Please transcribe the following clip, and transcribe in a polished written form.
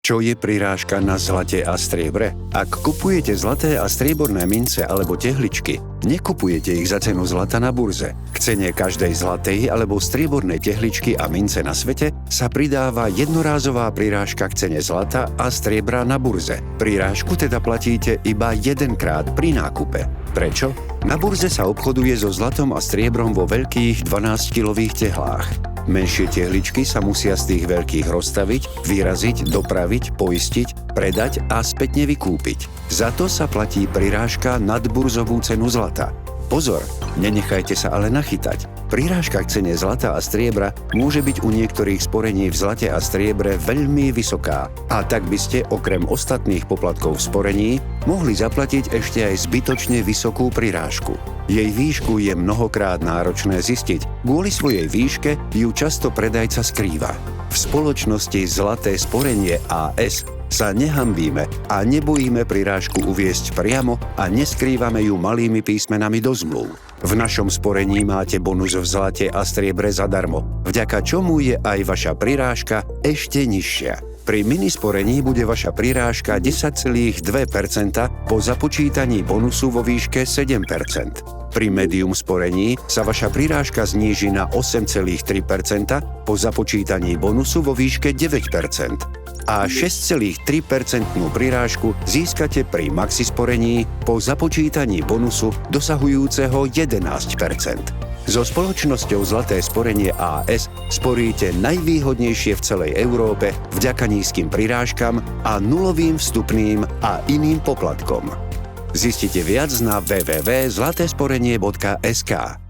Čo je prirážka na zlate a striebre? Ak kupujete zlaté a strieborné mince alebo tehličky, nekupujete ich za cenu zlata na burze. K cene každej zlatej alebo striebornej tehličky a mince na svete sa pridáva jednorázová prirážka k cene zlata a striebra na burze. Prirážku teda platíte iba jedenkrát pri nákupe. Prečo? Na burze sa obchoduje so zlatom a striebrom vo veľkých 12-kilových tehlách. Menšie tehličky sa musia z tých veľkých rozstaviť, vyraziť, dopraviť, poistiť, predať a spätne vykúpiť. Za to sa platí prirážka nad burzovú cenu zlata. Pozor, nenechajte sa ale nachytať. Prirážka k cene zlata a striebra môže byť u niektorých sporení v zlate a striebre veľmi vysoká. A tak by ste, okrem ostatných poplatkov v sporení, mohli zaplatiť ešte aj zbytočne vysokú prirážku. Jej výšku je mnohokrát náročné zistiť. Kvôli svojej výške ju často predajca skrýva. V spoločnosti Zlaté sporenie AS sa nehambíme a nebojíme prirážku uviesť priamo a neskrývame ju malými písmenami do zmluv. V našom sporení máte bonus v zlate a striebre zadarmo, vďaka čomu je aj vaša prirážka ešte nižšia. Pri minisporení bude vaša prirážka 10,2% po započítaní bonusu vo výške 7%. Pri medium sporení sa vaša prirážka zníži na 8,3% po započítaní bonusu vo výške 9%. A 6,3% prirážku získate pri maxi sporení po započítaní bonusu dosahujúceho 11%. So spoločnosťou Zlaté sporenie AS sporíte najvýhodnejšie v celej Európe vďaka nízkym prirážkam a nulovým vstupným a iným poplatkom. Zistite viac na www.zlatesporenie.sk.